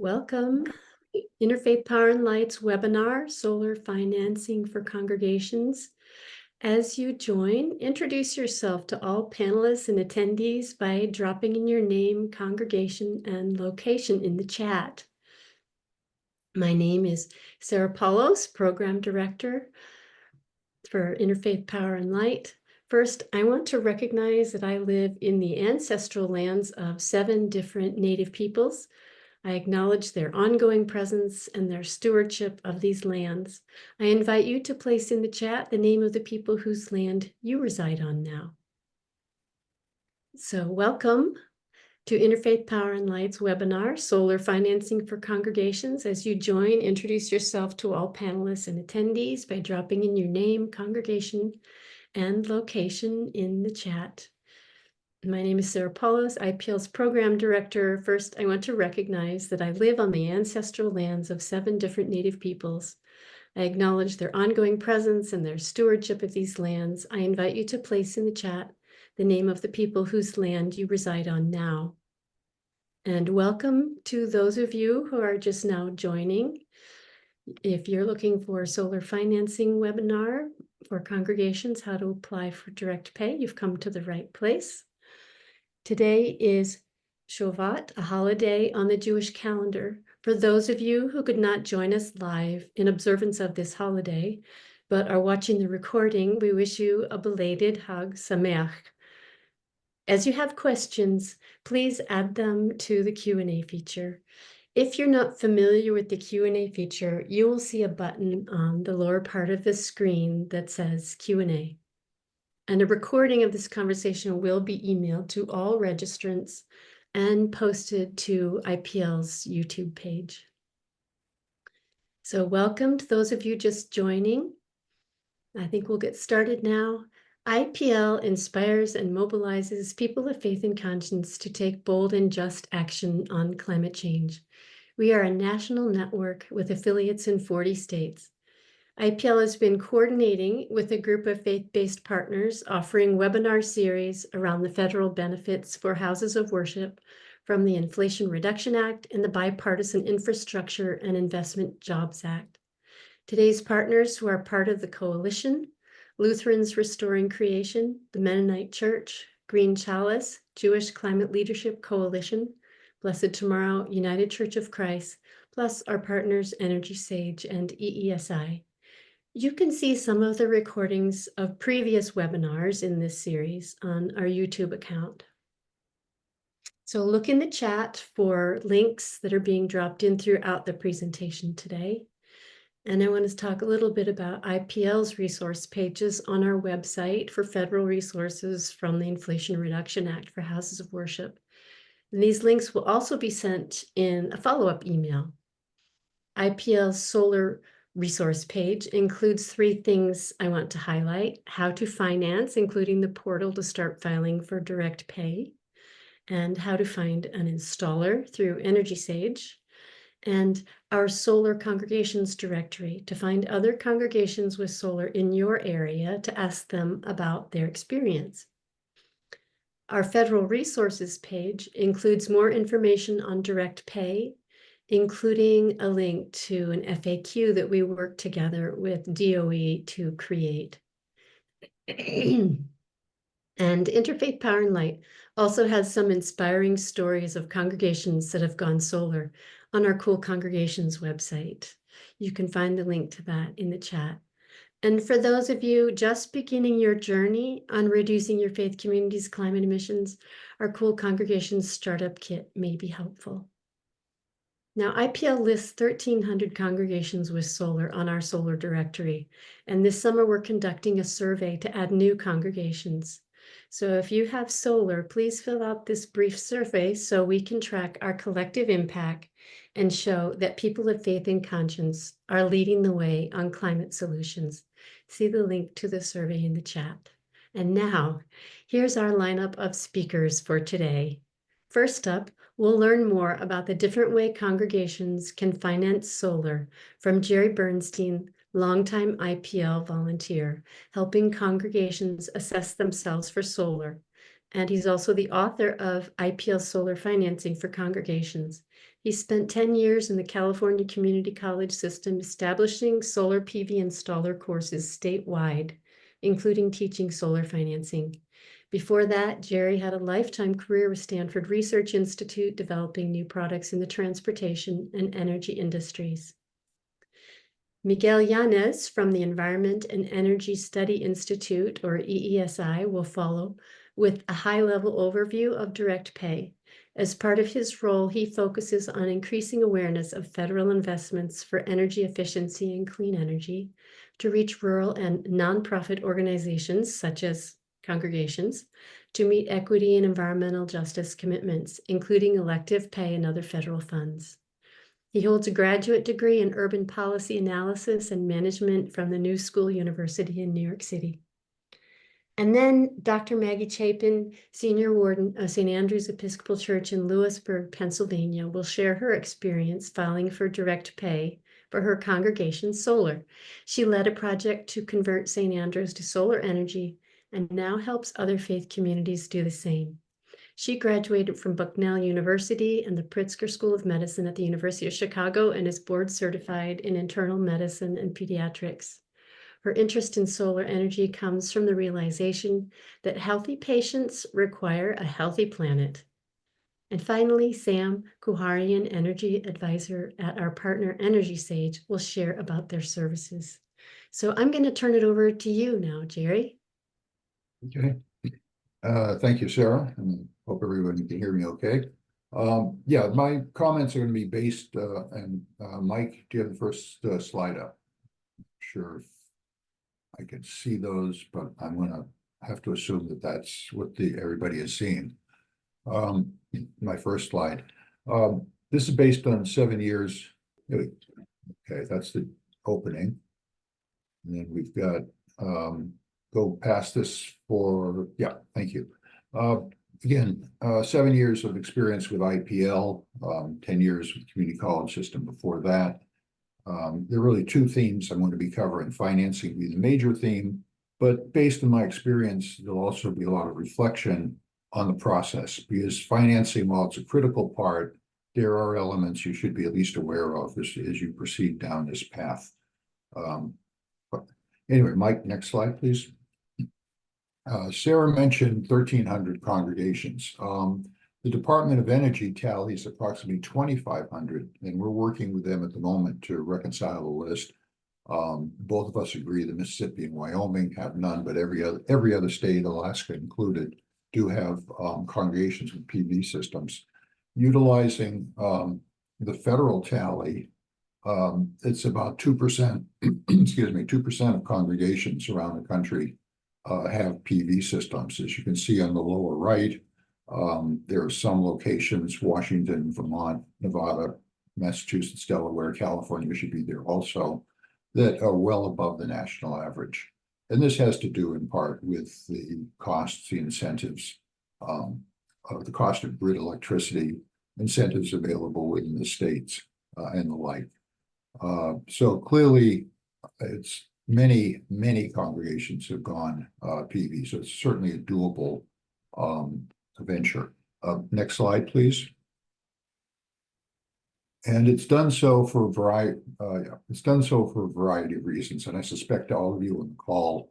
Welcome. Interfaith Power and Light's webinar, Solar Financing for Congregations. As you join, introduce yourself to all panelists and attendees by dropping in your name, congregation, and location in the chat. My name is Sarah Paulos, Program Director for Interfaith Power and Light. First, I want to recognize that I live in the ancestral lands of 7 different Native peoples. I acknowledge their ongoing presence and their stewardship of these lands. I invite you to place in the chat the name of the people whose land you reside on now. So welcome to Interfaith Power and Light's webinar, Solar Financing for Congregations. As you join, introduce yourself to all panelists and attendees by dropping in your name, congregation, and location in the chat. My name is Sarah Paulos, IPL's Program Director. First, I want to recognize that I live on the ancestral lands of 7 different Native peoples. I acknowledge their ongoing presence and their stewardship of these lands. I invite you to place in the chat the name of the people whose land you reside on now. And welcome to those of you who are just now joining. If you're looking for a solar financing webinar for congregations, how to apply for direct pay, you've come to the right place. Today is Shovat, a holiday on the Jewish calendar. For those of you who could not join us live in observance of this holiday, but are watching the recording, we wish you a belated Hag Sameach. As you have questions, please add them to the Q&A feature. If you're not familiar with the Q&A feature, you will see a button on the lower part of the screen that says Q&A. And a recording of this conversation will be emailed to all registrants and posted to IPL's YouTube page. So welcome to those of you just joining. I think we'll get started now. IPL inspires and mobilizes people of faith and conscience to take bold and just action on climate change. We are a national network with affiliates in 40 states. IPL has been coordinating with a group of faith-based partners offering webinar series around the federal benefits for houses of worship from the Inflation Reduction Act and the Bipartisan Infrastructure and Investment Jobs Act. Today's partners who are part of the coalition: Lutherans Restoring Creation, the Mennonite Church, Green Chalice, Jewish Climate Leadership Coalition, Blessed Tomorrow, United Church of Christ, plus our partners EnergySage and EESI. You can see some of the recordings of previous webinars in this series on our YouTube account. So look in the chat for links that are being dropped in throughout the presentation today. And I want to talk a little bit about IPL's resource pages on our website for federal resources from the Inflation Reduction Act for houses of worship. And these links will also be sent in a follow-up email. IPL's solar resource page includes 3 things I want to highlight: how to finance, including the portal to start filing for direct pay, and how to find an installer through EnergySage, and our solar congregations directory to find other congregations with solar in your area to ask them about their experience. Our federal resources page includes more information on direct pay, including a link to an FAQ that we worked together with DOE to create. And Interfaith Power and Light also has some inspiring stories of congregations that have gone solar on our Cool Congregations website. You can find the link to that in the chat. And for those of you just beginning your journey on reducing your faith community's climate emissions, our Cool Congregations Startup Kit may be helpful. Now, IPL lists 1,300 congregations with solar on our solar directory. And this summer, we're conducting a survey to add new congregations. So if you have solar, please fill out this brief survey so we can track our collective impact and show that people of faith and conscience are leading the way on climate solutions. See the link to the survey in the chat. And now, here's our lineup of speakers for today. First up, we'll learn more about the different way congregations can finance solar from Jerry Bernstein, longtime IPL volunteer, helping congregations assess themselves for solar. And he's also the author of IPL Solar Financing for Congregations. He spent 10 years in the California Community College system establishing solar PV installer courses statewide, including teaching solar financing. Before that, Jerry had a lifetime career with Stanford Research Institute developing new products in the transportation and energy industries. Miguel Yanez from the Environment and Energy Study Institute, or EESI, will follow with a high-level overview of direct pay. As part of his role, he focuses on increasing awareness of federal investments for energy efficiency and clean energy to reach rural and nonprofit organizations, such as congregations, to meet equity and environmental justice commitments, including elective pay and other federal funds. He holds a graduate degree in urban policy analysis and management from the New School University in New York City. And then Dr. Maggie Chappen, Senior Warden of St. Andrew's Episcopal Church in Lewisburg, Pennsylvania, will share her experience filing for direct pay for her congregation, Solar. She led a project to convert St. Andrew's to solar energy and now helps other faith communities do the same. She graduated from Bucknell University and the Pritzker School of Medicine at the University of Chicago and is board certified in internal medicine and pediatrics. Her interest in solar energy comes from the realization that healthy patients require a healthy planet. And finally, Sam Kooharian, energy advisor at our partner EnergySage, will share about their services. So I'm going to turn it over to you now, Jerry. Okay. Thank you, Sarah, and hope everyone can hear me okay. Yeah, my comments are going to be based, and Mike, do you have the first slide up? Sure, if I can see those, but I'm going to have to assume that that's what everybody is seeing. My first slide. This is based on 7 years. Okay, that's the opening. And then we've got go past this for, yeah, thank you. Again, 7 years of experience with IPL, 10 years with community college system before that. There are really two themes I'm going to be covering. Financing will be the major theme, but based on my experience, there'll also be a lot of reflection on the process, because financing, while it's a critical part, there are elements you should be at least aware of as you proceed down this path. Anyway, Mike, next slide, please. Sarah mentioned 1,300 congregations. The Department of Energy tallies approximately 2,500, and we're working with them at the moment to reconcile the list. Both of us agree that Mississippi and Wyoming have none, but every other state, Alaska included, do have congregations with PV systems. Utilizing the federal tally, it's about 2%, excuse me, 2% of congregations around the country have PV systems. As you can see on the lower right, there are some locations, Washington, Vermont, Nevada, Massachusetts, Delaware, California should be there also, that are well above the national average. And this has to do in part with the costs, the incentives, of the cost of grid electricity, incentives available within the states, and the like. So clearly, it's many congregations have gone PV, so it's certainly a doable venture. Next slide, please. And it's done so for a variety. Of reasons, and I suspect all of you on the call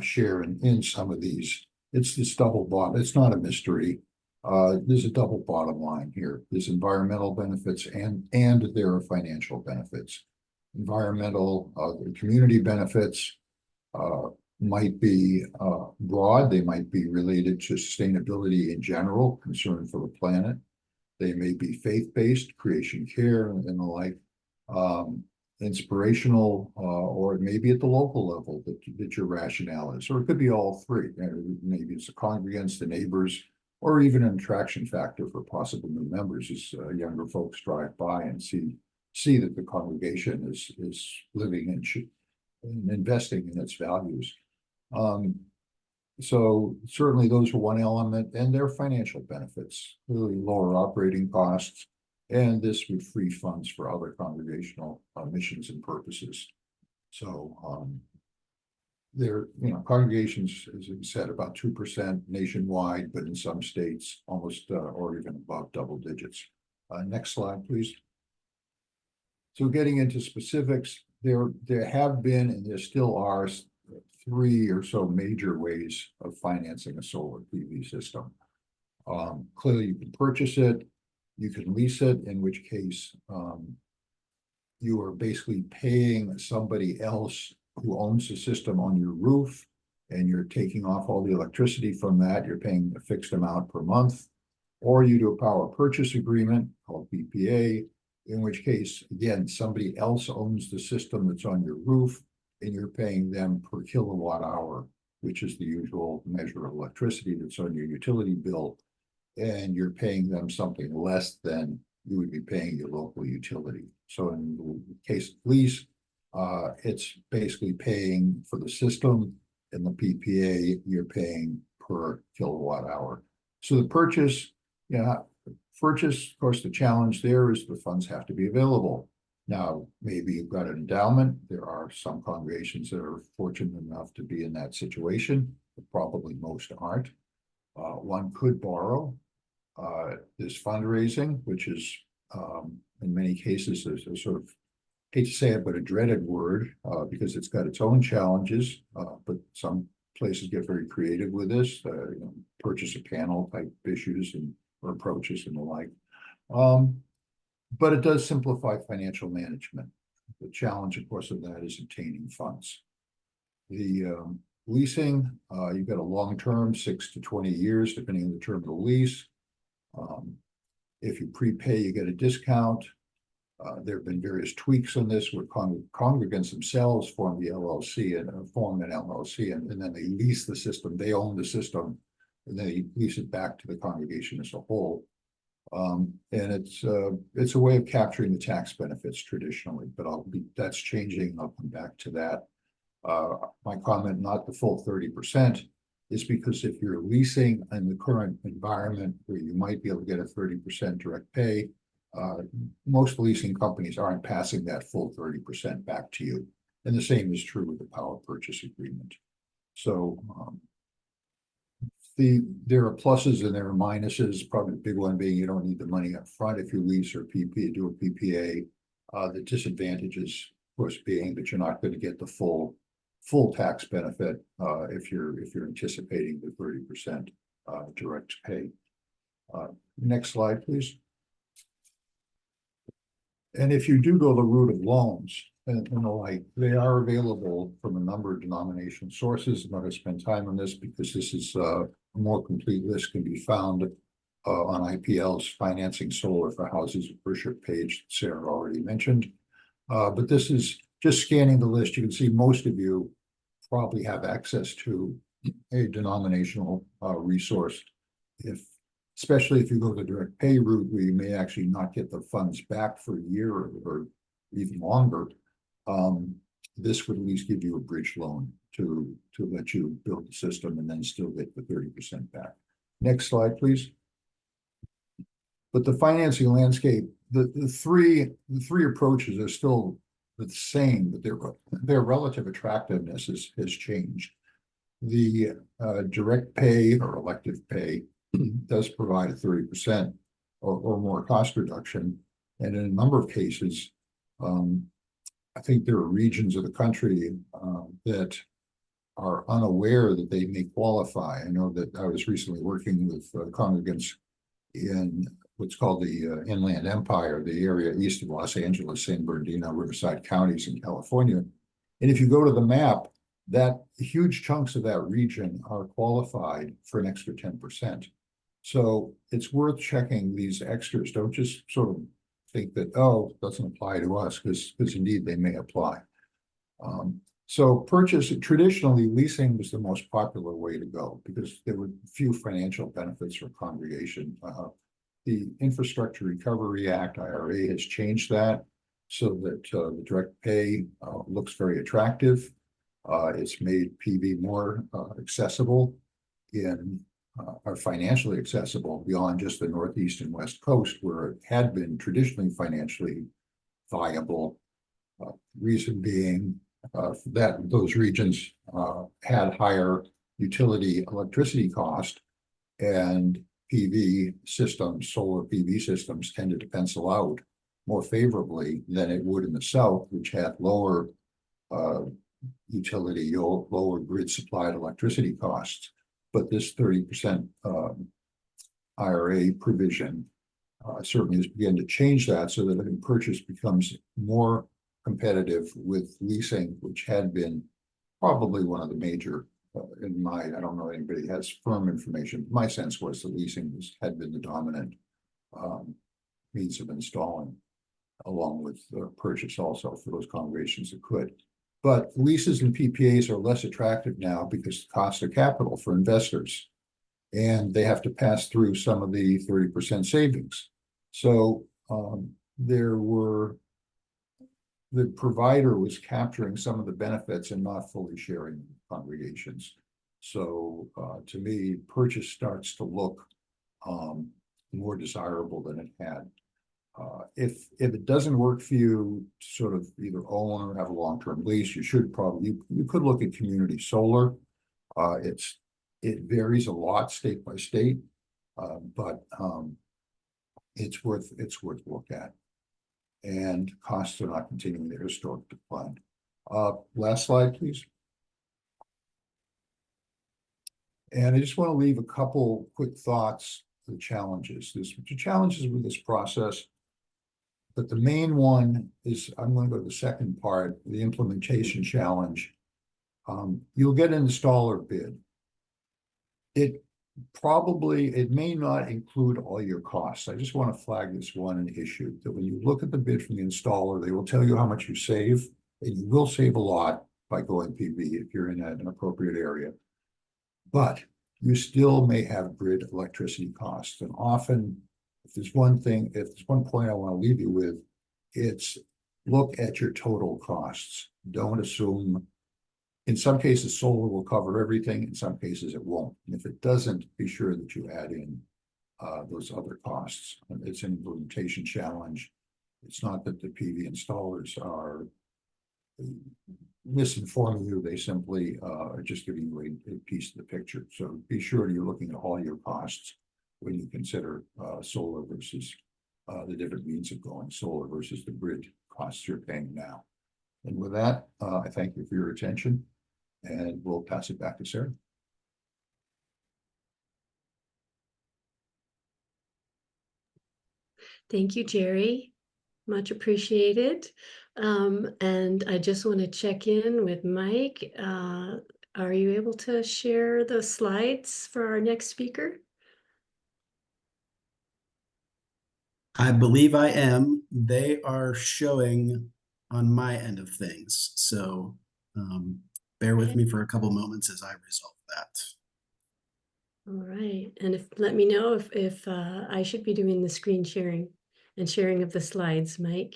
share in some of these. It's this double bottom. It's not a mystery. There's a double bottom line here. There's environmental benefits and there are financial benefits. Environmental, community benefits might be broad. They might be related to sustainability in general, concern for the planet. They may be faith-based, creation care and the like, inspirational, or it may be at the local level that your rationale is, or it could be all three. Maybe it's the congregants, the neighbors, or even an attraction factor for possible new members as younger folks drive by and see that the congregation is living and investing in its values. So certainly those are one element, and their financial benefits, really lower operating costs, and this would free funds for other congregational missions and purposes. So congregations, as I said, about 2% nationwide, but in some states almost or even above double digits. Next slide, please. So getting into specifics, there have been and there still are 3 or so major ways of financing a solar PV system. Clearly, you can purchase it, you can lease it, in which case you are basically paying somebody else who owns the system on your roof, and you're taking off all the electricity from that. You're paying a fixed amount per month, or you do a power purchase agreement called PPA, in which case, again, somebody else owns the system that's on your roof, and you're paying them per kilowatt hour, which is the usual measure of electricity that's on your utility bill, and you're paying them something less than you would be paying your local utility. So in the case of lease, it's basically paying for the system, and the PPA, you're paying per kilowatt hour. So the purchase, of course, the challenge there is the funds have to be available. Now, maybe you've got an endowment. There are some congregations that are fortunate enough to be in that situation, but probably most aren't. One could borrow. There's fundraising, which is in many cases there's a sort of, hate to say it, but a dreaded word because it's got its own challenges. But some places get very creative with this, purchase a panel type issues or approaches and the like. But it does simplify financial management. The challenge, of course, of that is obtaining funds. The leasing, you've got a long-term, 6 to 20 years, depending on the term of the lease. If you prepay, you get a discount. There have been various tweaks on this where congregants themselves form the LLC and form an LLC, and then they lease the system. They own the system, and they lease it back to the congregation as a whole. And it's a way of capturing the tax benefits traditionally, but that's changing. I'll come back to that. My comment, not the full 30%, is because if you're leasing in the current environment where you might be able to get a 30% direct pay, most leasing companies aren't passing that full 30% back to you. And the same is true with the power purchase agreement. So there are pluses and there are minuses. Probably the big one being you don't need the money up front if you lease or do a PPA. The disadvantages, of course, being that you're not going to get the full tax benefit if you're anticipating the 30% direct pay. Next slide, please. And if you do go the route of loans and the like, they are available from a number of denomination sources. I'm not going to spend time on this because this is a more complete list can be found on IPL's Financing Solar for Houses worship page that Sarah already mentioned. But this is just scanning the list. You can see most of you probably have access to a denominational resource, especially if you go the direct pay route where you may actually not get the funds back for a year or even longer. This would at least give you a bridge loan to let you build the system and then still get the 30% back. Next slide, please. But the financing landscape, the three approaches are still the same, but their relative attractiveness has changed. The direct pay or elective pay does provide a 30% or more cost reduction. And in a number of cases, I think there are regions of the country that are unaware that they may qualify. I know that I was recently working with congregants in what's called the Inland Empire, the area east of Los Angeles, San Bernardino, Riverside counties in California. And if you go to the map, that huge chunks of that region are qualified for an extra 10%. So it's worth checking these extras. Don't just sort of think that, oh, it doesn't apply to us, because indeed they may apply. So traditionally, leasing was the most popular way to go because there were few financial benefits for congregation. The Infrastructure Recovery Act, IRA, has changed that so that the direct pay looks very attractive. It's made PV more accessible are financially accessible beyond just the Northeast and West Coast, where it had been traditionally financially viable. Reason being that those regions had higher utility electricity cost, and PV systems, solar PV systems tended to pencil out more favorably than it would in the south, which had lower utility, lower grid supplied electricity costs. But this 30% IRA provision certainly has begun to change that so that the purchase becomes more competitive with leasing, which had been probably one of the major, I don't know anybody has firm information. My sense was that leasing had been the dominant means of installing, along with purchase also for those congregations that could. But leases and PPAs are less attractive now because the cost of capital for investors, and they have to pass through some of the 30% savings. So the provider was capturing some of the benefits and not fully sharing congregations. So to me, purchase starts to look more desirable than it had. If it doesn't work for you to sort of either own or have a long-term lease, you could look at community solar. It varies a lot state by state, but it's worth a look at. And costs are not continuing their historic decline. Last slide, please. And I just want to leave a couple quick thoughts for the challenges. There's the challenges with this process, but the main one is, I'm going to go to the second part, the implementation challenge. You'll get an installer bid. It may not include all your costs. I just want to flag this one issue, that when you look at the bid from the installer, they will tell you how much you save, and you will save a lot by going PV if you're in an appropriate area. But you still may have grid electricity costs. And often, if there's one point I want to leave you with, it's look at your total costs. Don't assume. In some cases, solar will cover everything. In some cases, it won't. And if it doesn't, be sure that you add in those other costs. It's an implementation challenge. It's not that the PV installers are misinforming you. They simply are just giving you a piece of the picture. So be sure you're looking at all your costs when you consider solar versus the different means of going solar versus the grid costs you're paying now. And with that, I thank you for your attention. And we'll pass it back to Sarah. Thank you, Jerry. Much appreciated. And I just want to check in with Mike. Are you able to share the slides for our next speaker? I believe I am. They are showing on my end of things. So bear with me for a couple moments as I resolve that. All right. And let me know if I should be doing the screen sharing and sharing of the slides, Mike.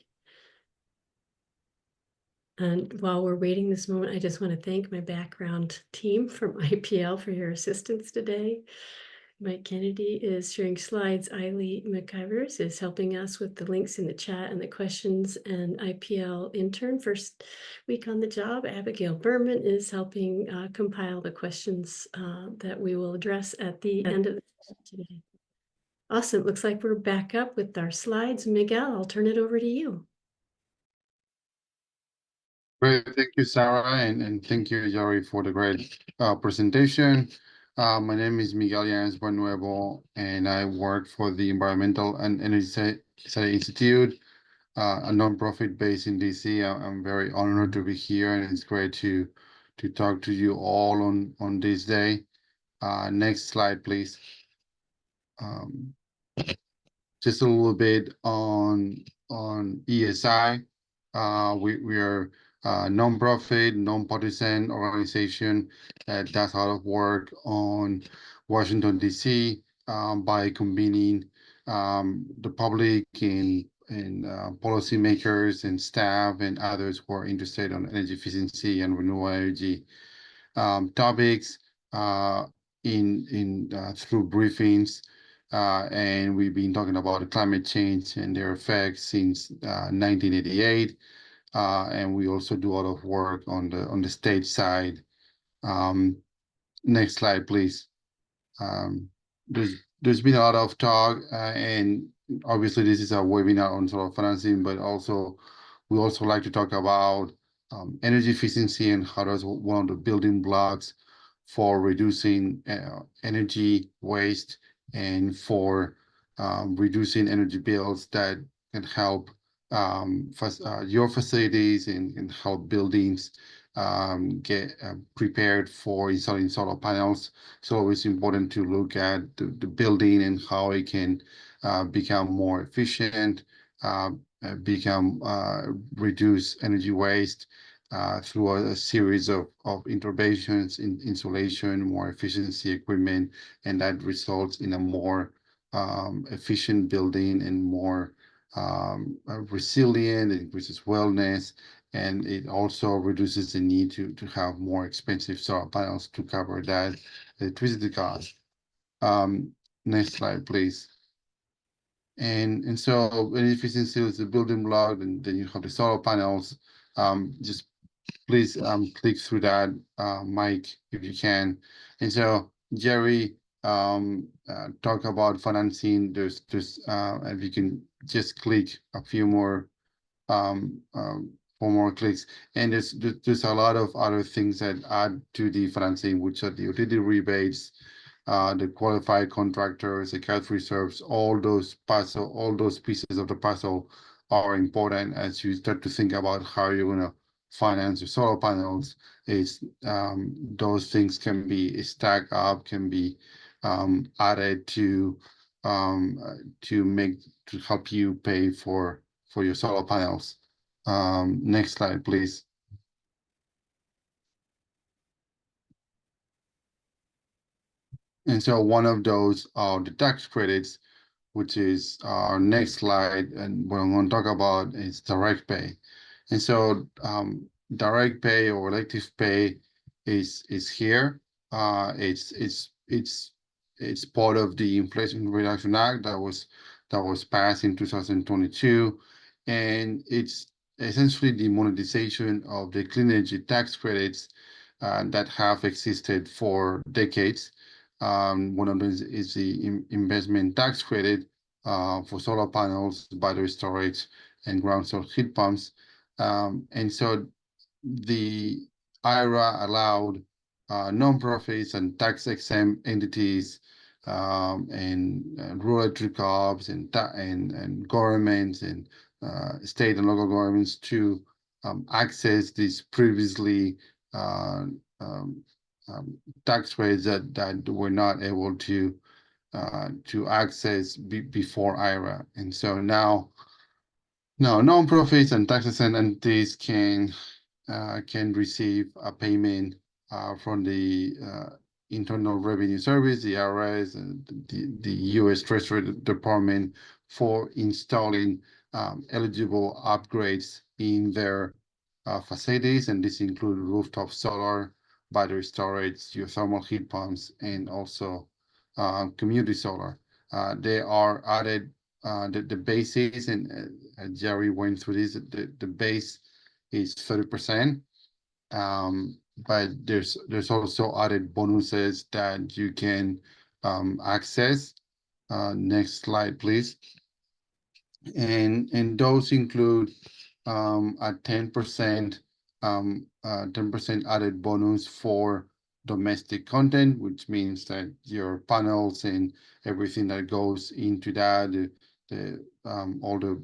And while we're waiting this moment, I just want to thank my background team from IPL for your assistance today. Mike Kennedy is sharing slides. Eiley McIvers is helping us with the links in the chat and the questions. And IPL intern, first week on the job, Abigail Berman, is helping compile the questions that we will address at the end of the session today. Awesome. Looks like we're back up with our slides. Miguel, I'll turn it over to you. Great, thank you, Sarah, and thank you, Jerry, for the great presentation. My name is Miguel Yanez, and I work for the Environmental and EnergySage Institute, a nonprofit based in DC. I'm very honored to be here, and it's great to talk to you all on this day. Next slide, please. Just a little bit on ESI. We are a non-profit, non-partisan organization that does a lot of work on Washington, D.C. By convening the public and policymakers and staff and others who are interested on energy efficiency and renewable energy topics through briefings. And we've been talking about climate change and their effects since 1988. And we also do a lot of work on the state side. Next slide, please. there's been a lot of talk, and obviously this is a webinar on solar financing, but also we also like to talk about energy efficiency and how does one of the building blocks for reducing energy waste and for reducing energy bills that can help your facilities and help buildings get prepared for installing solar panels. So it's important to look at the building and how it can become more efficient, reduce energy waste through a series of interventions in insulation, more efficiency equipment, and that results in a more efficient building and more resilient, it increases wellness, and it also reduces the need to have more expensive solar panels to cover that electricity cost. Next slide, please. And so energy efficiency is the building block, and then you have the solar panels. Just please click through that, Mike, if you can. And so Jerry talk about financing. There's if you can just click a few more 4 more clicks, and there's a lot of other things that add to the financing, which are the utility rebates, the qualified contractors, the cash reserves. All those pieces of the puzzle are important as you start to think about how you're going to finance your solar panels. Is those things can be stacked up, can be added to help you pay for your solar panels. Next slide, please. And so one of those are the tax credits, which is our next slide. And what I'm going to talk about is direct pay. And so direct pay or elective pay is here. It's part of the Inflation Reduction Act that was passed in 2022, and it's essentially the monetization of the clean energy tax credits that have existed for decades. One of them is the investment tax credit for solar panels, battery storage, and ground source heat pumps. And so the IRA allowed nonprofits and tax-exempt entities and rural electric co-ops and governments and state and local governments to access these previously tax rates that were not able to access before IRA. And so now nonprofits and tax-exempt entities can receive a payment from the Internal Revenue Service, the IRS, and the U.S. Treasury Department for installing eligible upgrades in their facilities, and this includes rooftop solar, battery storage, geothermal heat pumps, and also community solar. They are added the basis, and Jerry went through this. The base is 30%, but there's also added bonuses that you can access. Next slide, please. And those include a 10% added bonus for domestic content, which means that your panels and everything that goes into that, all the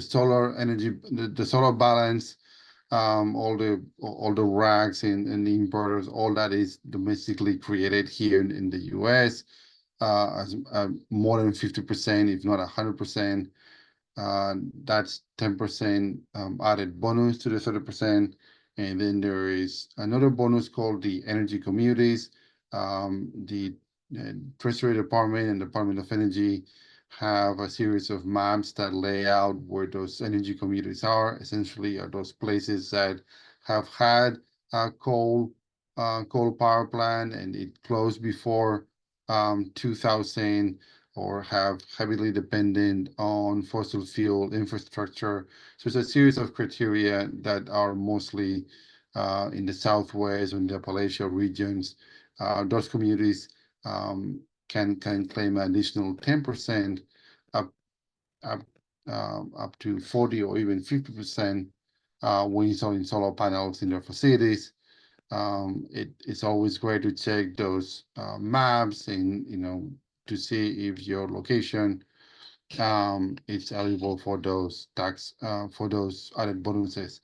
solar energy, the solar balance, all the racks and the inverters, all that is domestically created here in the US, as more than 50%, if not 100%. That's 10% added bonus to the 30%. And then there is another bonus called the energy communities. The Treasury Department and Department of Energy have a series of maps that lay out where those energy communities are. Essentially, are those places that have had a coal power plant and it closed before 2000, or have heavily dependent on fossil fuel infrastructure. So it's a series of criteria that are mostly in the Southwest and the Appalachia regions. Those communities can claim an additional 10% up up up to 40 or even 50% when installing solar panels in their facilities. It's always great to check those maps and to see if your location is eligible for those for those added bonuses.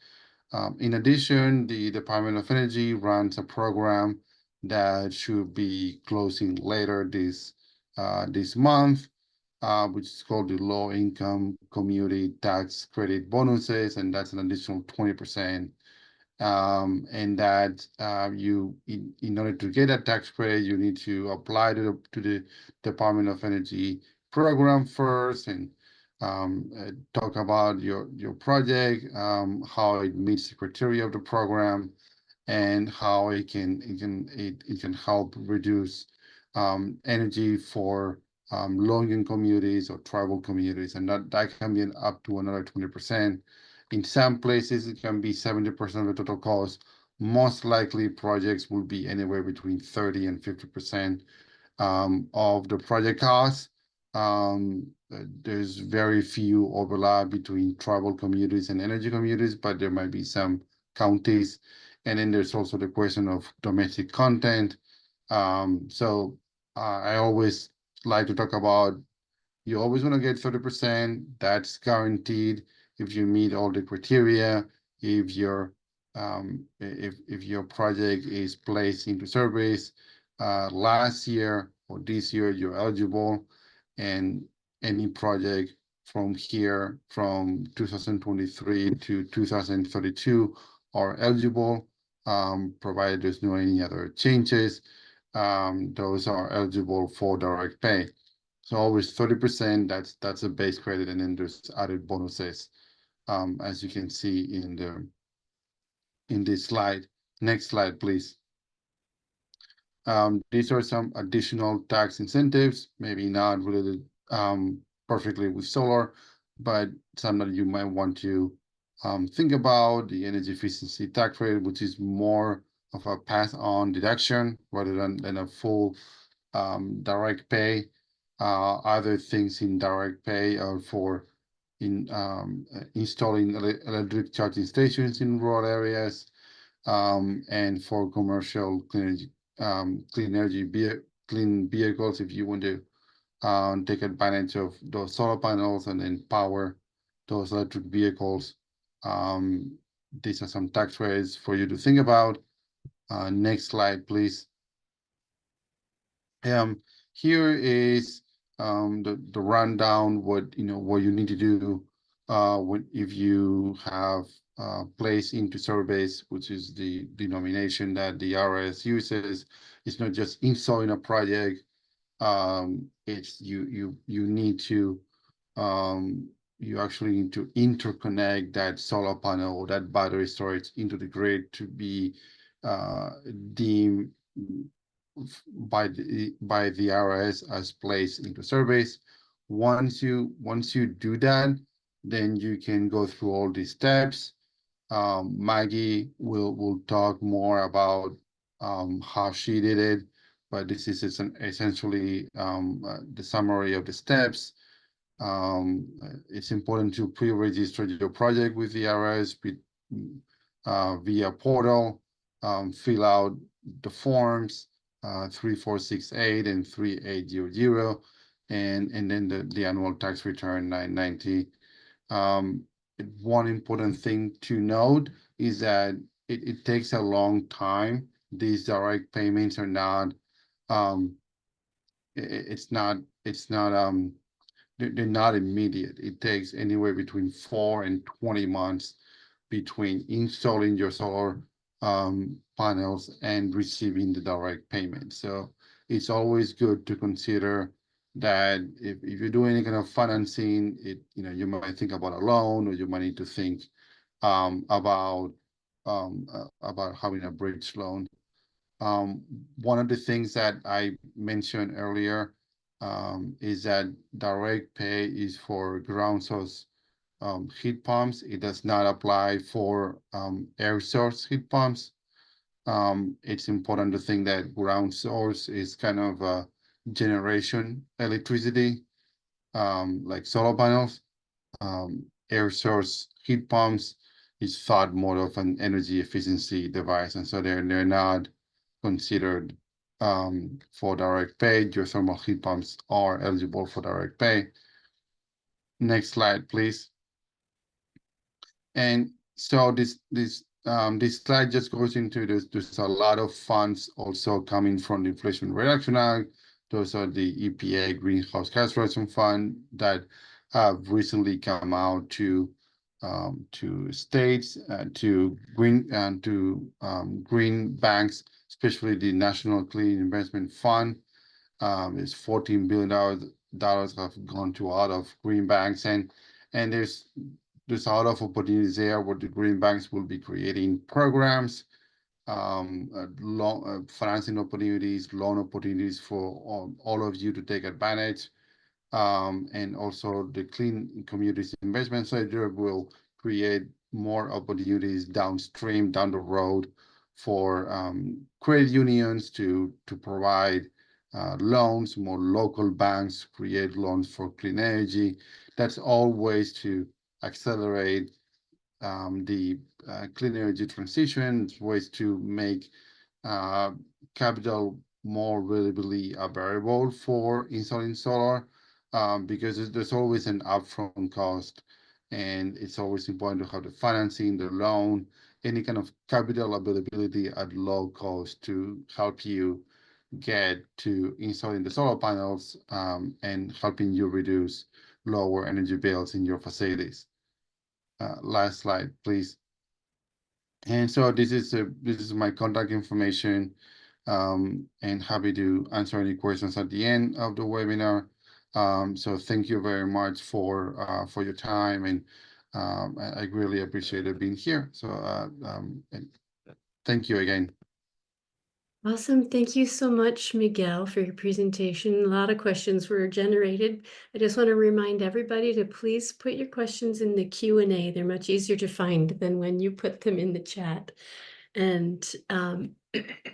In addition, the Department of Energy runs a program that should be closing later this month, which is called the Low Income Community Tax Credit Bonuses, and that's an additional 20%. And that in order to get a tax credit, you need to apply to the Department of Energy program first and talk about your project, how it meets the criteria of the program, and how it can help reduce energy for low-income communities or tribal communities, and that can be up to another 20%. In some places, it can be 70% of the total cost. Most likely, projects will be anywhere between 30 and 50% of the project cost. There's very few overlap between tribal communities and energy communities, but there might be some counties. And then there's also the question of domestic content. So I always like to talk about, you always want to get 30%. That's guaranteed if you meet all the criteria. If your project is placed into service last year or this year, you're eligible. And any project from 2023 to 2032 are eligible, provided there's no any other changes. Those are eligible for direct pay. So always 30%, that's a base credit, and then there's added bonuses, as you can see in this slide. Next slide, please. These are some additional tax incentives, maybe not related perfectly with solar, but some that you might want to think about. The energy efficiency tax credit, which is more of a pass-on deduction rather than a full direct pay. Other things in direct pay are for installing electric charging stations in rural areas, and for commercial clean vehicles, if you want to take advantage of those solar panels and then power those electric vehicles. These are some tax rates for you to think about. Next slide, please. Here is the rundown, what you need to do if you have placed into service, which is the denomination that the IRS uses. It's not just installing a project. It's you need to you actually need to interconnect that solar panel or that battery storage into the grid to be deemed by the IRS as placed into service. Once you do that, then you can go through all these steps. Maggie will talk more about how she did it, but this is essentially the summary of the steps. It's important to pre-register your project with the IRS via portal, fill out the forms 3468 and 3800, and then the annual tax return 990. One important thing to note is that it takes a long time. These direct payments are not they're not immediate. It takes anywhere between 4 and 20 months between installing your solar panels and receiving the direct payment. So it's always good to consider that if you're doing any kind of financing, you might think about a loan, or you might need to think about having a bridge loan. One of the things that I mentioned earlier is that direct pay is for ground source heat pumps. It does not apply for air source heat pumps. It's important to think that ground source is kind of generation electricity, like solar panels, air source heat pumps is thought more of an energy efficiency device, and so they're not considered for direct pay. Geothermal heat pumps are eligible for direct pay. Next slide, please. And so this slide just goes into this. There's a lot of funds also coming from the Inflation Reduction Act. Those are the EPA Greenhouse Gas Reduction Fund that have recently come out to states, to green banks, especially the National Clean Investment Fund. Is $14 billion have gone to a lot of green banks, and there's a lot of opportunities there where the green banks will be creating programs, loan financing opportunities, loan opportunities for all of you to take advantage. And also the Clean Communities Investment Center will create more opportunities downstream, down the road, for credit unions to provide loans, more local banks create loans for clean energy. That's all ways to accelerate the clean energy transition, ways to make capital more readily available for installing solar, because there's always an upfront cost, and it's always important to have the financing, the loan, any kind of capital availability at low cost to help you get to installing the solar panels, and helping you reduce lower energy bills in your facilities. Last slide, please. And so this is my contact information, and happy to answer any questions at the end of the webinar. So thank you very much for your time, and I really appreciated being here. So and thank you again. Awesome. Thank you so much, Miguel, for your presentation. A lot of questions were generated. I just want to remind everybody to please put your questions in the Q&A. They're much easier to find than when you put them in the chat. And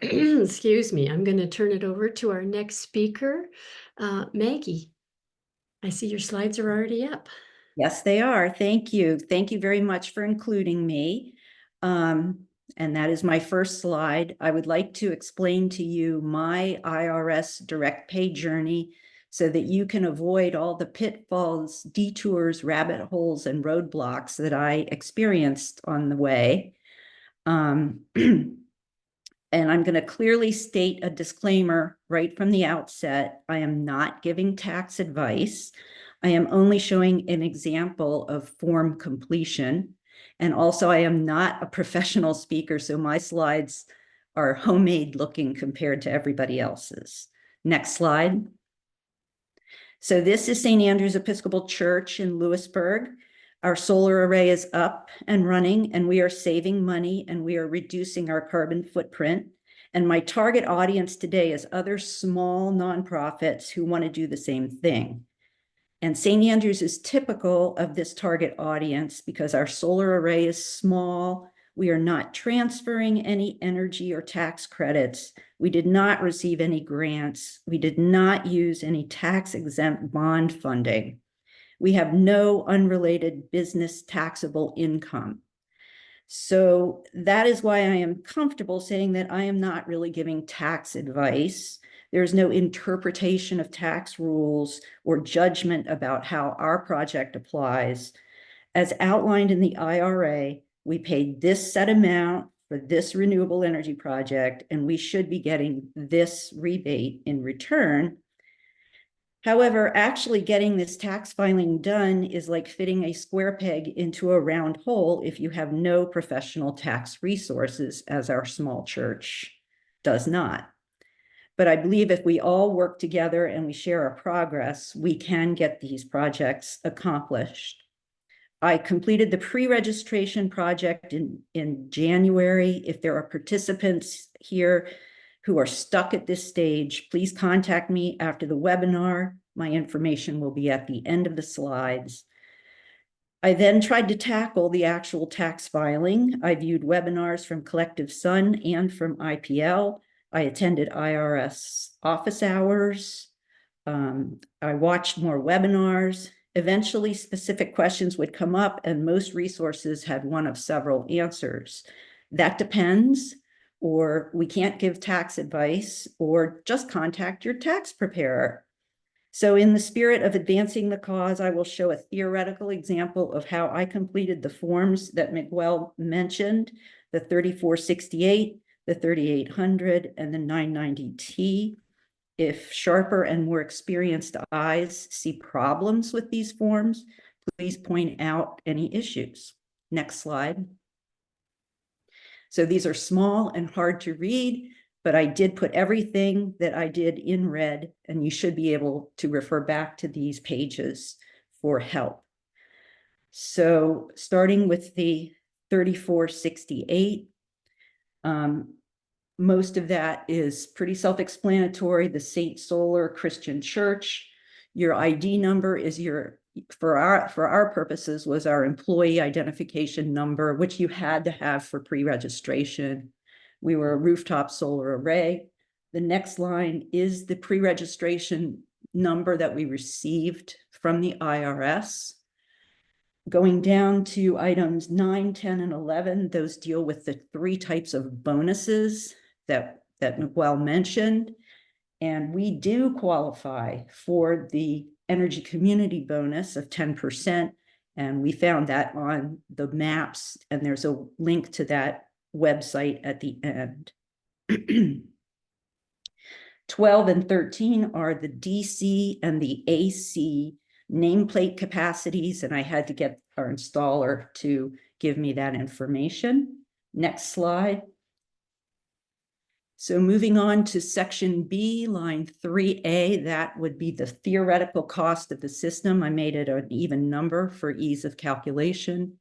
excuse me, I'm going to turn it over to our next speaker, Maggie. I see your slides are already up. Yes, they are. Thank you. Thank you very much for including me. And that is my first slide. I would like to explain to you my IRS direct pay journey so that you can avoid all the pitfalls, detours, rabbit holes, and roadblocks that I experienced on the way. And I'm going to clearly state a disclaimer right from the outset. I am not giving tax advice. I am only showing an example of form completion. And also, I am not a professional speaker, so my slides are homemade looking compared to everybody else's. Next slide. So this is St. Andrew's Episcopal Church in Lewisburg. Our solar array is up and running, and we are saving money, and we are reducing our carbon footprint. And my target audience today is other small nonprofits who want to do the same thing. And St. Andrews is typical of this target audience because our solar array is small. We are not transferring any energy or tax credits. We did not receive any grants. We did not use any tax-exempt bond funding. We have no unrelated business taxable income. So that is why I am comfortable saying that I am not really giving tax advice. There's no interpretation of tax rules or judgment about how our project applies. As outlined in the IRA, we paid this set amount for this renewable energy project, and we should be getting this rebate in return. However, actually getting this tax filing done is like fitting a square peg into a round hole if you have no professional tax resources, as our small church does not. But I believe if we all work together and we share our progress, we can get these projects accomplished. I completed the pre-registration project in January. If there are participants here who are stuck at this stage, please contact me after the webinar. My information will be at the end of the slides. I then tried to tackle the actual tax filing. I viewed webinars from Collective Sun and from IPL. I attended IRS office hours. I watched more webinars. Eventually, specific questions would come up, and most resources had one of several answers. That depends, or we can't give tax advice, or just contact your tax preparer. So in the spirit of advancing the cause, I will show a theoretical example of how I completed the forms that Miguel mentioned, the 3468, the 3800, and the 990T. If sharper and more experienced eyes see problems with these forms, please point out any issues. Next slide. So these are small and hard to read, but I did put everything that I did in red, and you should be able to refer back to these pages for help. So starting with the 3468, most of that is pretty self-explanatory. The Saint Solar Christian Church. Your ID number is your, for our purposes, was our employee identification number, which you had to have for pre-registration. We were a rooftop solar array. The next line is the pre-registration number that we received from the IRS. Going down to items 9, 10, and 11, those deal with the 3 types of bonuses that Miguel mentioned. And we do qualify for the energy community bonus of 10%. And we found that on the maps, and there's a link to that website at the end. 12 and 13 are the DC and the AC nameplate capacities, and I had to get our installer to give me that information. Next slide. So moving on to section B, line 3A, that would be the theoretical cost of the system. I made it an even number for ease of calculation.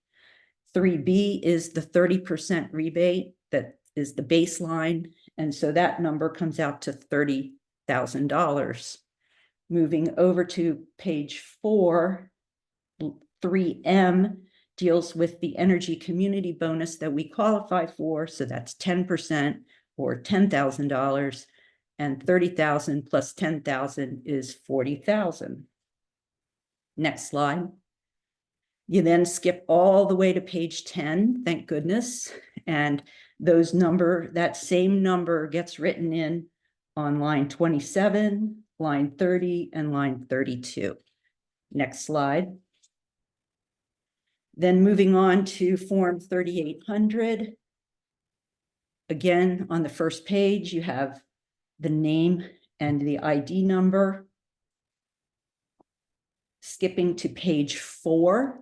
3B is the 30% rebate that is the baseline. And so that number comes out to $30,000. Moving over to page 4, 3M deals with the energy community bonus that we qualify for. So that's 10% or $10,000, and 30,000 plus 10,000 is 40,000. Next slide. You then skip all the way to page 10, thank goodness. And that same number gets written in on line 27, line 30, and line 32. Next slide. Then moving on to form 3800. Again, on the first page, you have the name and the ID number. Skipping to page 4.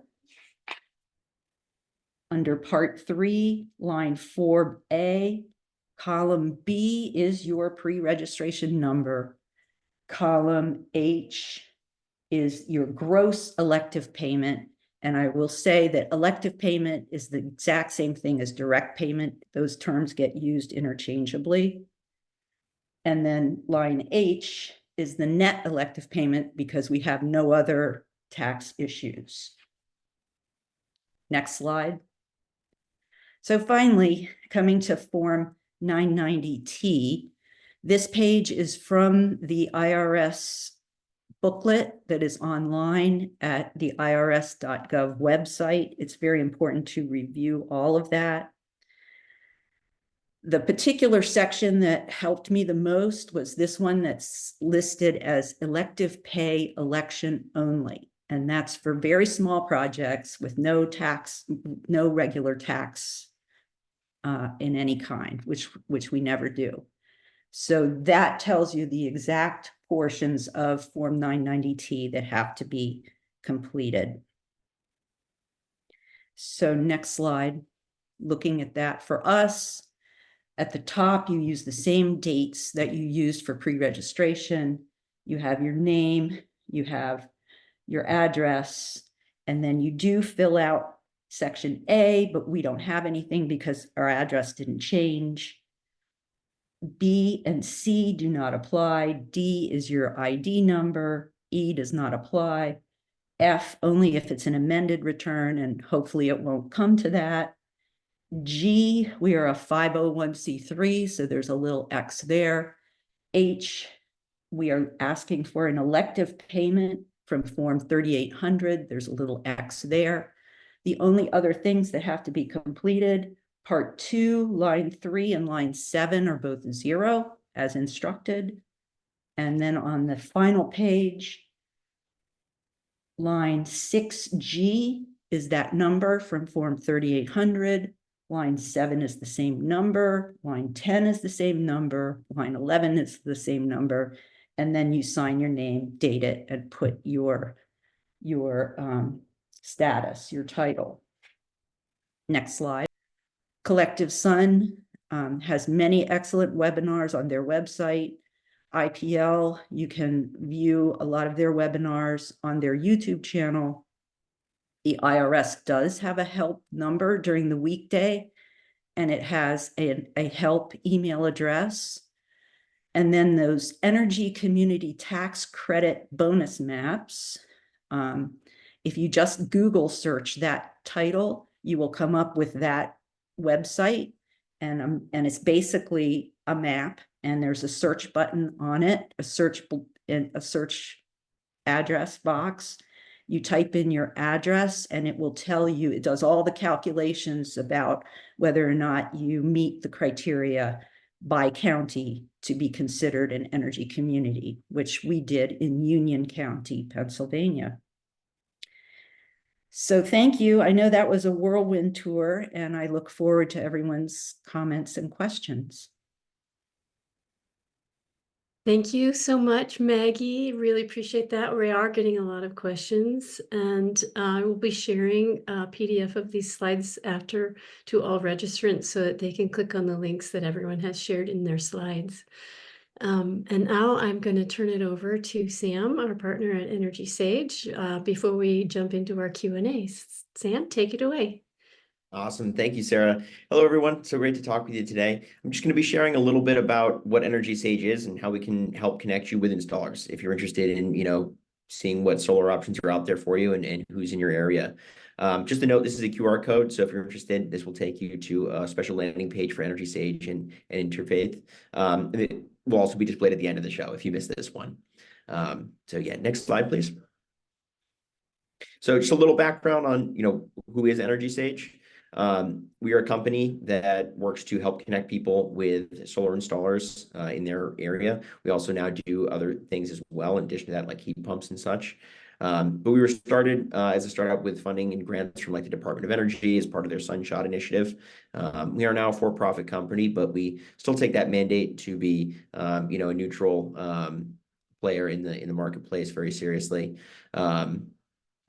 Under part 3, line 4A, column B is your pre-registration number. Column H is your gross elective payment. And I will say that elective payment is the exact same thing as direct payment. Those terms get used interchangeably. And then line H is the net elective payment because we have no other tax issues. Next slide. So finally, coming to form 990T, this page is from the IRS booklet that is online at the irs.gov website. It's very important to review all of that. The particular section that helped me the most was this one that's listed as elective pay election only. And that's for very small projects with no regular tax in any kind, which we never do. So that tells you the exact portions of Form 990T that have to be completed. So next slide, looking at that for us, at the top, you use the same dates that you used for pre-registration. You have your name, you have your address, and then you do fill out section A, but we don't have anything because our address didn't change. B and C do not apply. D is your ID number. E does not apply. F only if it's an amended return, and hopefully it won't come to that. G, we are a 501c3, so there's a little X there. H, we are asking for an elective payment from Form 3800. There's a little X there. The only other things that have to be completed, Part 2, line 3 and line 7 are both 0 as instructed. And then on the final page, line 6G is that number from Form 3800. Line 7 is the same number. Line 10 is the same number. Line 11 is the same number. And then you sign your name, date it, and put your status, your title. Next slide. Collective Sun has many excellent webinars on their website. IPL, you can view a lot of their webinars on their YouTube channel. The IRS does have a help number during the weekday, and it has a help email address. And then those energy community tax credit bonus maps. If you just Google search that title, you will come up with that website. And it's basically a map, and there's a search button on it, a search address box. You type in your address and it will tell you, it does all the calculations about whether or not you meet the criteria by county to be considered an energy community, which we did in Union County, Pennsylvania. So thank you. I know that was a whirlwind tour, and I look forward to everyone's comments and questions. Thank you so much, Maggie. Really appreciate that. We are getting a lot of questions, and I will be sharing a PDF of these slides after to all registrants so that they can click on the links that everyone has shared in their slides. And now I'm going to turn it over to Sam, our partner at EnergySage, before we jump into our Q&A. Sam, take it away. Awesome. Thank you, Sarah. Hello, everyone. So great to talk with you today. I'm just going to be sharing a little bit about what EnergySage is and how we can help connect you with installers if you're interested in, seeing what solar options are out there for you and who's in your area. Just to note, this is a QR code. So if you're interested, this will take you to a special landing page for EnergySage and Interfaith. It will also be displayed at the end of the show if you missed this one. So yeah, next slide, please. So just a little background on, who is EnergySage. We are a company that works to help connect people with solar installers in their area. We also now do other things as well, in addition to that, like heat pumps and such. But we were started as a startup with funding and grants from the Department of Energy as part of their Sunshot initiative. We are now a for-profit company, but we still take that mandate to be, a neutral player in the marketplace very seriously.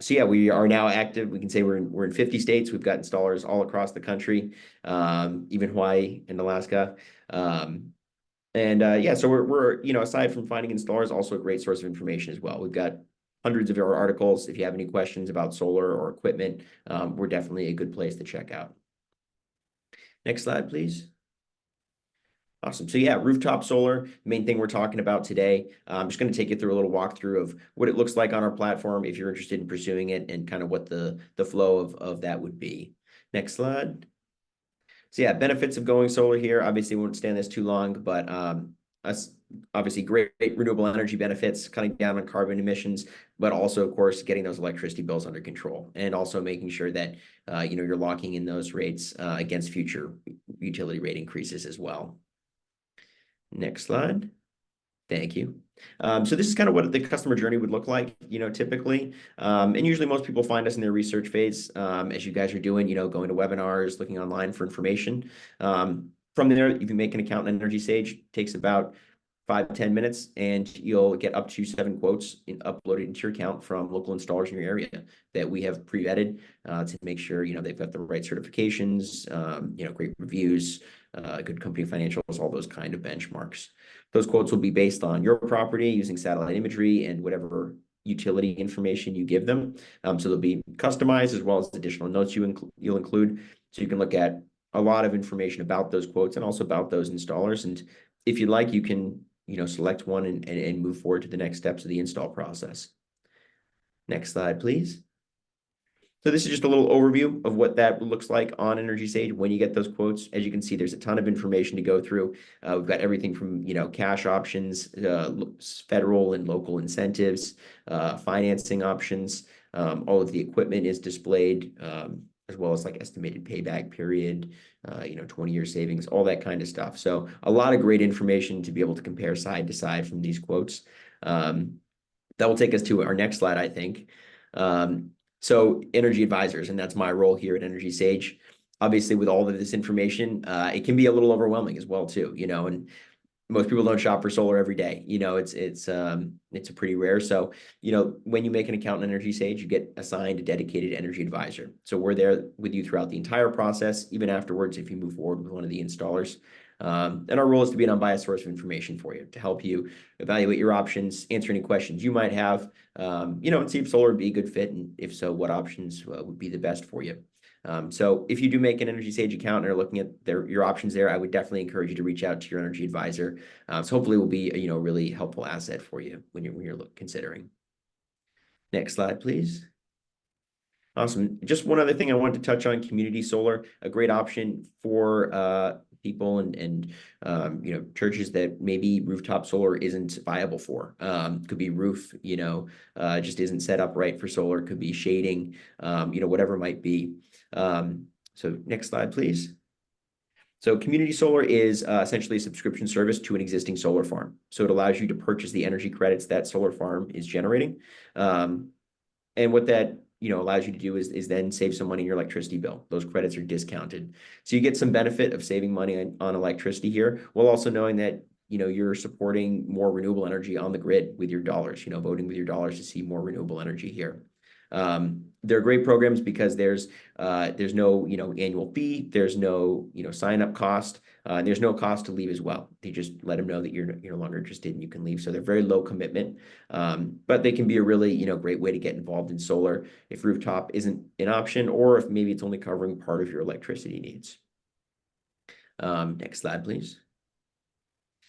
So yeah, we are now active. We can say we're in 50 states. We've got installers all across the country, even Hawaii and Alaska. Yeah, so we're aside from finding installers, also a great source of information as well. We've got hundreds of our articles. If you have any questions about solar or equipment, we're definitely a good place to check out. Next slide, please. Awesome. So yeah, rooftop solar, the main thing we're talking about today. I'm just going to take you through a little walkthrough of what it looks like on our platform if you're interested in pursuing it, and kind of what the flow of that would be. Next slide. So yeah, benefits of going solar here. Obviously, we won't stand this too long, but obviously great renewable energy benefits, cutting down on carbon emissions, but also, of course, getting those electricity bills under control, and also making sure that you're locking in those rates against future utility rate increases as well. Next slide. Thank you. So this is kind of what the customer journey would look like, typically. And usually most people find us in their research phase, as you guys are doing, going to webinars, looking online for information. From there, you can make an account in EnergySage. It takes about 5 to 10 minutes, and you'll get up to 7 quotes uploaded into your account from local installers in your area that we have pre-vetted to make sure they've got the right certifications, great reviews, good company financials, all those kind of benchmarks. Those quotes will be based on your property using satellite imagery and whatever utility information you give them. So they'll be customized, as well as additional notes you'll include, so you can look at a lot of information about those quotes and also about those installers. And if you'd like, you can select one and move forward to the next steps of the install process. Next slide, please. So this is just a little overview of what that looks like on EnergySage when you get those quotes. As you can see, there's a ton of information to go through. We've got everything from, cash options, federal and local incentives, financing options. All of the equipment is displayed, as well as like estimated payback period, 20-year savings, all that kind of stuff. So a lot of great information to be able to compare side to side from these quotes. That will take us to our next slide, I think. So energy advisors, and that's my role here at EnergySage. Obviously, with all of this information, it can be a little overwhelming as well, too, and most people don't shop for solar every day. It's a pretty rare. So, when you make an account in EnergySage, you get assigned a dedicated energy advisor. So we're there with you throughout the entire process, even afterwards, if you move forward with one of the installers. And our role is to be an unbiased source of information for you, to help you evaluate your options, answer any questions you might have, and see if solar would be a good fit, and if so, what options would be the best for you. So if you do make an EnergySage account and are looking at your options there, I would definitely encourage you to reach out to your energy advisor. So hopefully it will be a really helpful asset for you when you're considering. Next slide, please. Awesome. Just one other thing I wanted to touch on: community solar, a great option for people and churches that maybe rooftop solar isn't viable for. Could be roof, just isn't set up right for solar. Could be shading, whatever it might be. So next slide, please. So community solar is essentially a subscription service to an existing solar farm. So it allows you to purchase the energy credits that solar farm is generating. And what that allows you to do is then save some money in your electricity bill. Those credits are discounted. So you get some benefit of saving money on electricity here, while also knowing that you're supporting more renewable energy on the grid with your dollars, voting with your dollars to see more renewable energy here. They're great programs because there's no annual fee, there's no sign up cost, and there's no cost to leave as well. They just let them know that you're no longer interested and you can leave. So they're very low commitment, but they can be a really great way to get involved in solar if rooftop isn't an option, or if maybe it's only covering part of your electricity needs. Next slide, please.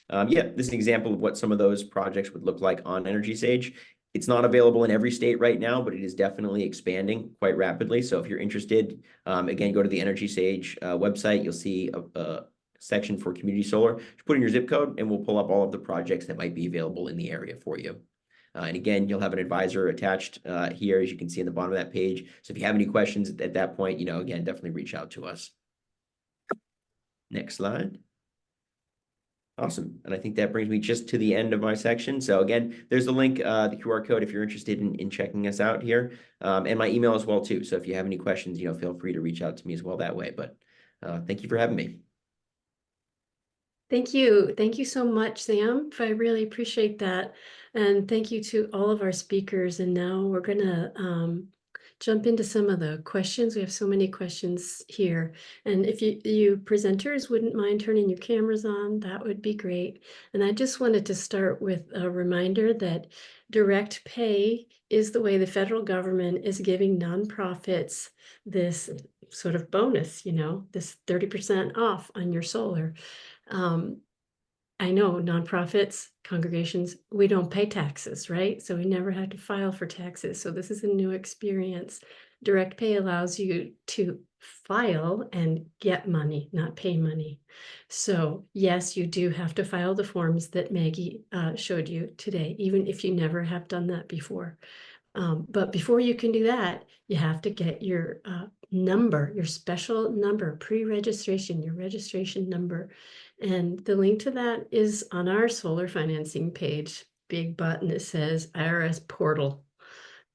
This is an example of what some of those projects would look like on EnergySage. It's not available in every state right now, but it is definitely expanding quite rapidly. So if you're interested, again, go to the EnergySage website. You'll see a section for community solar. Just put in your zip code and we'll pull up all of the projects that might be available in the area for you. And again, you'll have an advisor attached here, as you can see in the bottom of that page. So if you have any questions at that point, again, definitely reach out to us. Next slide. Awesome. And I think that brings me just to the end of my section. So again, there's the link, the QR code, if you're interested in checking us out here, and my email as well too. So if you have any questions, feel free to reach out to me as well that way. But thank you for having me. Thank you. Thank you so much, Sam. I really appreciate that. And thank you to all of our speakers. And now we're going to jump into some of the questions. We have so many questions here. And if you presenters wouldn't mind turning your cameras on, that would be great. And I just wanted to start with a reminder that direct pay is the way the federal government is giving nonprofits this sort of bonus, this 30% off on your solar. I know nonprofits, congregations, we don't pay taxes, right? So we never had to file for taxes. So this is a new experience. Direct pay allows you to file and get money, not pay money. So yes, you do have to file the forms that Maggie showed you today, even if you never have done that before. But before you can do that, you have to get your number, your special number, pre-registration, your registration number. And the link to that is on our solar financing page, big button that says IRS portal.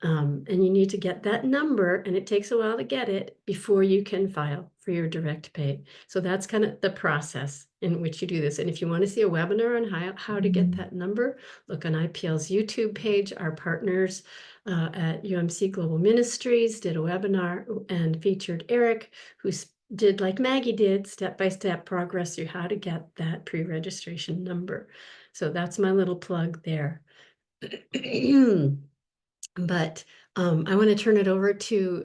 And you need to get that number, and it takes a while to get it before you can file for your direct pay. So that's kind of the process in which you do this. And if you want to see a webinar on how to get that number, look on IPL's YouTube page. Our partners at UMC Global Ministries did a webinar and featured Eric, who did, like Maggie did, step-by-step progress through how to get that pre-registration number. So that's my little plug there. But I want to turn it over to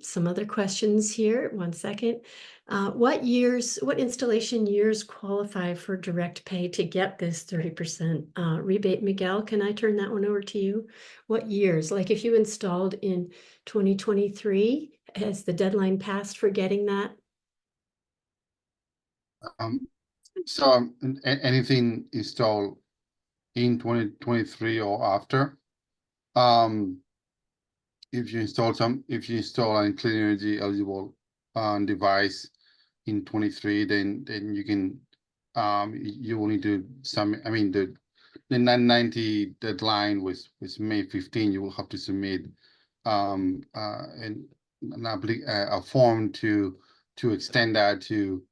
some other questions here. 1 second. What installation years qualify for direct pay to get this 30% rebate? Miguel, can I turn that one over to you? What years? Like if you installed in 2023, has the deadline passed for getting that? Anything installed in 2023 or after, if you install an clean energy eligible device in 23, then you can you will need to submit. I mean the 990 deadline was May 15. You will have to submit a form to extend that to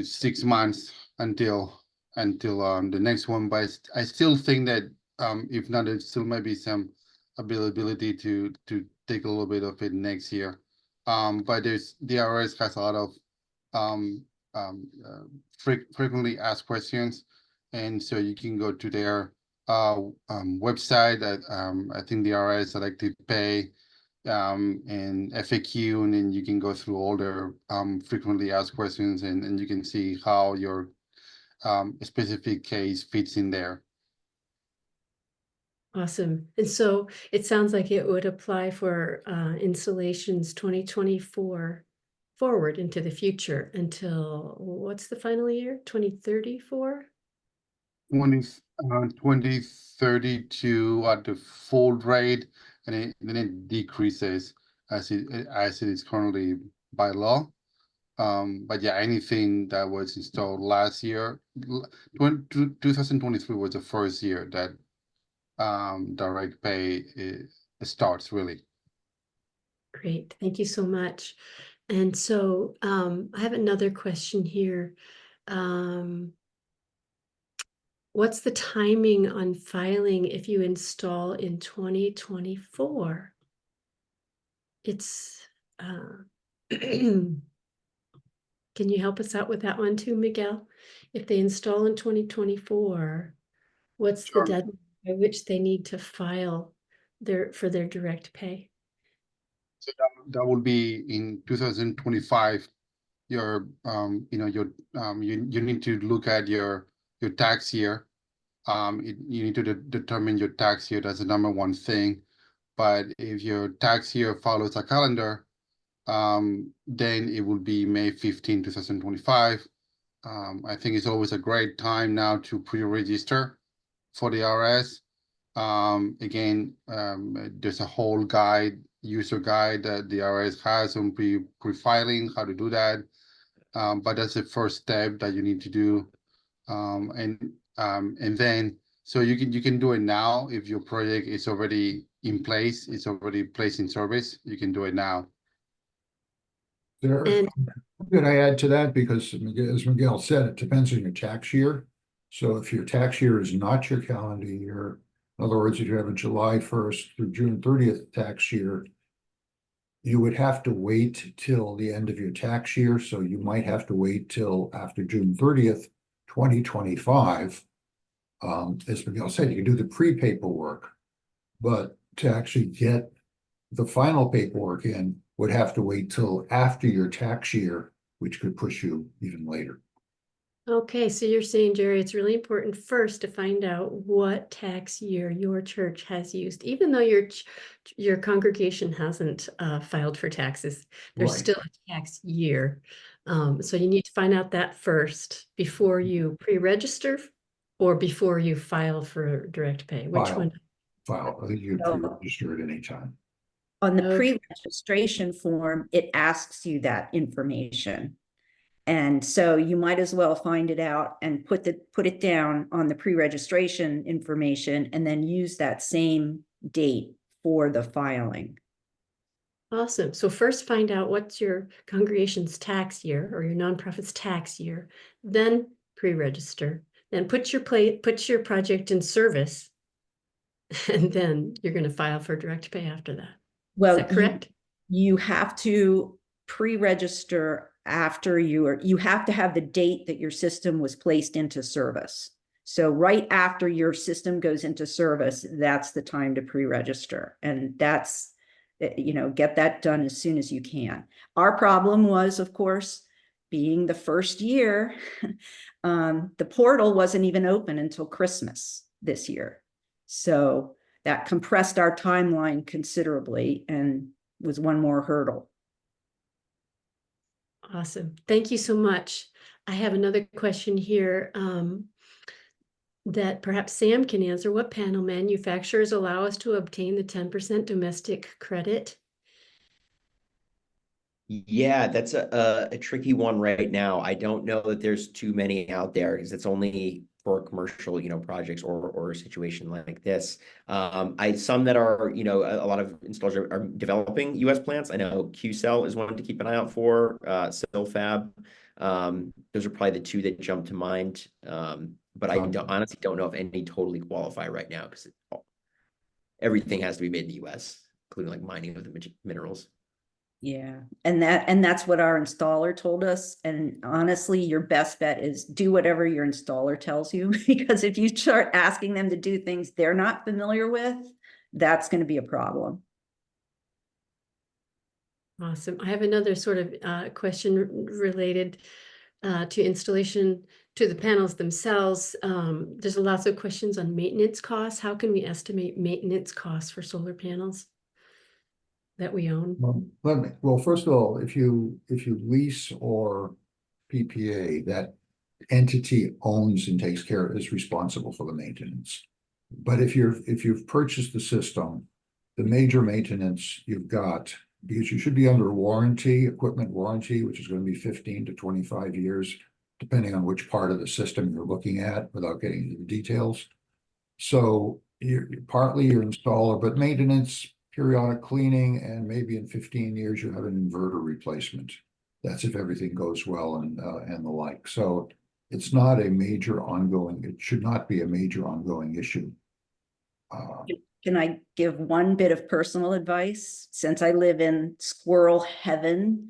6 months until the next one. But I still think that if not, there still might be some availability to take a little bit of it next year. But the IRS has a lot of frequently asked questions, and so you can go to their website that I think the IRS Selective Pay and FAQ, and then you can go through all their frequently asked questions, and you can see how your specific case fits in there. Awesome. And so it sounds like it would apply for installations 2024 forward into the future until, what's the final year? 2034? 2032 at the full rate, and then it decreases as it is currently by law. But yeah, anything that was installed last year, 2023 was the first year that direct pay starts really. Great, thank you so much. And so I have another question here. What's the timing on filing if you install in 2024? It's can you help us out with that one too, Miguel? If they install in 2024, what's Sure. the deadline by which they need to file for their direct pay? So that will be in 2025. Your you need to look at your tax year. You need to determine your tax year. That's the number one thing. But if your tax year follows a calendar, then it will be May 15, 2025. I think it's always a great time now to pre-register for the IRS. Again, there's a whole user guide that the IRS has on pre-filing, how to do that. But that's the first step that you need to do. And then, so you can do it now if your project is already in place, it's already placed in service, you can do it now. There, could I add to that? Because as Miguel said, it depends on your tax year. So if your tax year is not your calendar year, in other words, if you have a July 1st through June 30th tax year, you would have to wait till the end of your tax year. So you might have to wait till after June 30th, 2025. As Miguel said, you can do the pre-paperwork, but to actually get the final paperwork in would have to wait till after your tax year, which could push you even later. Okay, so you're saying, Jerry, it's really important first to find out what tax year your church has used, even though your congregation hasn't filed for taxes. There's Right. still a tax year. So you need to find out that first before you pre-register or before you file for direct pay. Which one? File. I think you can pre-register at any time. On the Okay. pre-registration form, it asks you that information. And so you might as well find it out and put it down on the pre-registration information and then use that same date for the filing. Awesome. So first find out what's your congregation's tax year or your nonprofit's tax year, then pre-register, then put your project in service, and then you're going to file for direct pay after that. Well, is that correct? You have to pre-register after you have to have the date that your system was placed into service. So right after your system goes into service, that's the time to pre-register. And get that done as soon as you can. Our problem was, of course, being the first year, the portal wasn't even open until Christmas this year. So that compressed our timeline considerably and was one more hurdle. Awesome. Thank you so much. I have another question here that perhaps Sam can answer. What panel manufacturers allow us to obtain the 10% domestic credit? Yeah, that's a tricky one right now. I don't know that there's too many out there because it's only for commercial, projects or a situation like this. Some that are, a lot of installers are developing US plants. I know QCell is one to keep an eye out for, Silfab. Those are probably the two that jump to mind. But I honestly don't know if any totally qualify right now because everything has to be made in the US, including like mining of the minerals. Yeah, and that's what our installer told us. And honestly, your best bet is do whatever your installer tells you, because if you start asking them to do things they're not familiar with, that's going to be a problem. Awesome. I have another sort of question related to installation to the panels themselves. There's lots of questions on maintenance costs. How can we estimate maintenance costs for solar panels that we own? Well, first of all, if you lease or PPA, that entity owns and takes care, is responsible for the maintenance. But if you've purchased the system, the major maintenance you've got, because you should be under warranty, equipment warranty, which is going to be 15 to 25 years, depending on which part of the system you're looking at, without getting into the details. So you're partly your installer, but maintenance, periodic cleaning, and maybe in 15 years you have an inverter replacement. That's if everything goes well and the like. So it's not a major ongoing, it should not be a major ongoing issue. Can I give one bit of personal advice? Since I live in squirrel heaven,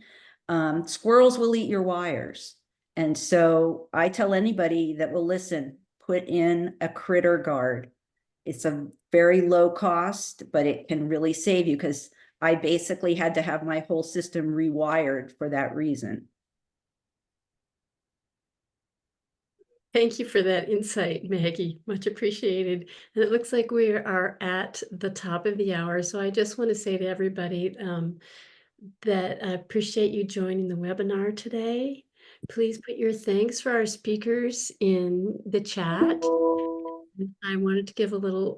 squirrels will eat your wires. And so I tell anybody that will listen, put in a critter guard. It's a very low cost, but it can really save you, because I basically had to have my whole system rewired for that reason. Thank you for that insight, Maggie. Much appreciated. And it looks like we are at the top of the hour. So I just want to say to everybody that I appreciate you joining the webinar today. Please put your thanks for our speakers in the chat. I wanted to give a little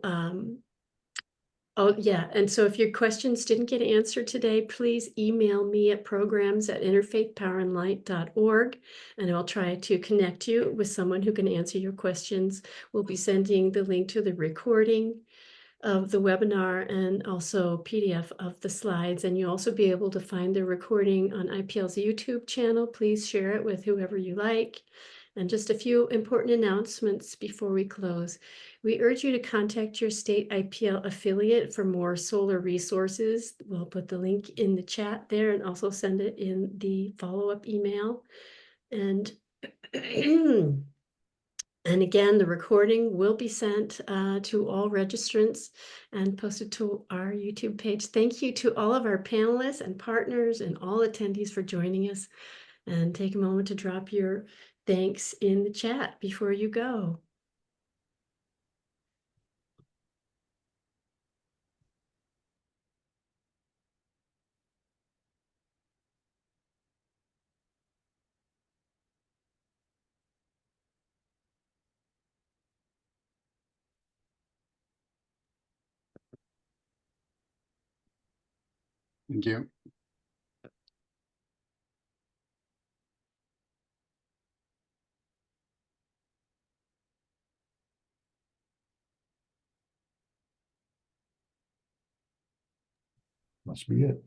oh, yeah. And so if your questions didn't get answered today, please email me at programs@interfaithpowerandlight.org, and I'll try to connect you with someone who can answer your questions. We'll be sending the link to the recording of the webinar and also PDF of the slides. And you'll also be able to find the recording on IPL's YouTube channel. Please share it with whoever you like. And just a few important announcements before we close. We urge you to contact your state IPL affiliate for more solar resources. We'll put the link in the chat there and also send it in the follow-up email. And and again, the recording will be sent to all registrants and posted to our YouTube page. Thank you to all of our panelists and partners and all attendees for joining us. And take a moment to drop your thanks in the chat before you go. Thank you. Must be it.